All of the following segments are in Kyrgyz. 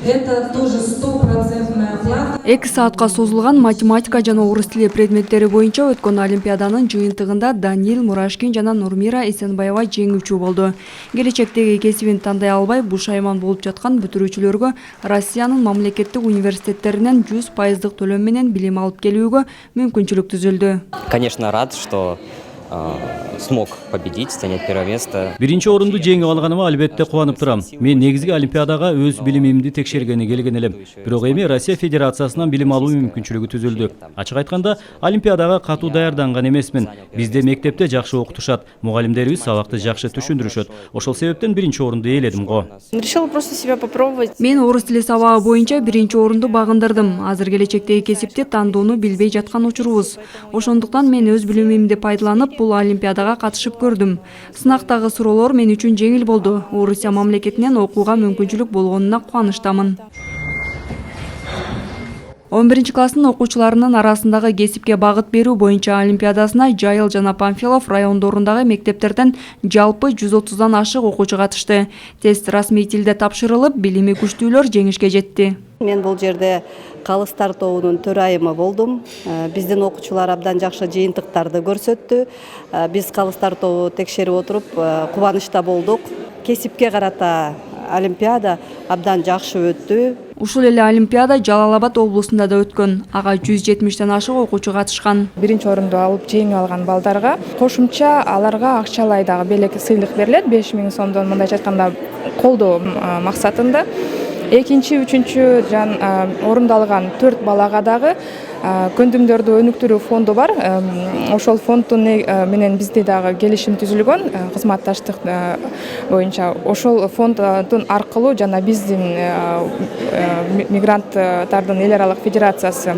Это тоже 100% оплата. 2 саатка созулган математика жана орус тили предметтери боюнча өткөн олимпиаданын жыйынтыгында Даниил Мурашкин жана Нурмира Эсенбаева жеңүүчү болду. Келечектеги кесибин тандай албай бушайман болуп жаткан бүтүрүүчүлөргө Россиянын мамлекеттик университеттеринен 100% төлөм менен билим алып келүүгө мүмкүнчүлүк түзүлдү. Конечно, рад, что смог победить, занять первое место. Биринчи орунду жеңип алганыма албетте кубанып турам. Мен негизги олимпиадага өз билимимди текшергени келген элем. Бирок эми Россия Федерациясынан билим алуу мүмкүнчүлүгү түзүлдү. Ачык айтканда, олимпиадага катуу даярданган эмесмин. Бизде мектепте жакшы окутушат, мугалимдерибиз сабакты жакшы түшүндүрүшөт. Ошол себептен биринчи орунду ээледим го. Решила просто себя попробовать. Мен орус тили сабагы боюнча биринчи орунду багындырдым. Азыр келечектеги кесипти тандоону билбей жаткан учурубуз. Ошондуктан мен өз билимимди пайдаланып бул олимпиадага катышып көрдүм. Сынактагы суроолор мен үчүн жеңил болду. Орусия мамлекетинен окууга мүмкүнчүлүк болгонуна кубанычтамын. 11 класстын окуучуларынын арасындагы кесипке багыт берүү боюнча олимпиадасына Жайыл жана Панфилов райондорундагы мектептерден жалпы 130дан ашык окуучу катышты. Тест расмий тилде тапшырылып, билими күчтүүлөр жеңишке жетти. Мен бул жерде калыс тартоонун төрайымы болдум. Биздин окуучулар абдан жакшы жыйынтыктарды көрсөттү. Биз калыс тартоо текшерип отуруп кубанычта болдук. Кесипке карата олимпиада абдан жакшы өттү. Ушул эле олимпиада Жалал-Абад облусунда да өткөн. Ага 170ден ашык окуучу катышкан. Биринчи орунду алып жеңип алган балдарга кошумча аларга акчалай дагы белек сыйлык берилет. 5000 сомдон мындайча айтканда колдоо максатында. Экинчи, үчүнчү орунду алган 4 балага дагы көндүмдөрдү өнүктүрүү фонду бар. Ошол фонддун менен бизде дагы келишим түзүлгөн кызматташтык боюнча. Ошол фонддун аркылуу жана биздин мигранттардын эл аралык федерациясы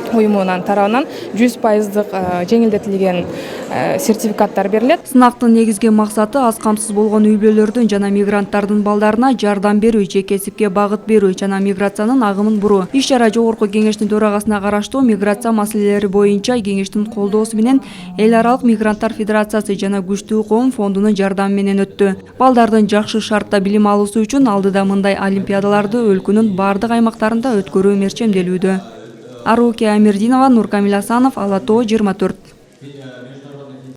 уюмунун тарабынан 100%дык жеңилдетилген сертификаттар берилет. Сынактын негизги максаты аз камсыз болгон үй бүлөлөрдүн жана мигранттардын балдарына жардам берүү, же кесипке багыт берүү жана миграциянын агымын буруу. Иш-чара жогорку кеңештин төрагасына караштуу миграция маселелери боюнча кеңештин колдоосу менен эл аралык мигранттар федерациясы жана күчтүү коом фондунун жардамы менен өттү. Балдардын жакшы шартта билим алуусу үчүн алдыда мындай олимпиадаларды өлкөнүн бардык аймактарында өткөрүү мерчемделүүдө. Аруке Амирдинова, Нуркамил Асанов, Ала Тоо 24.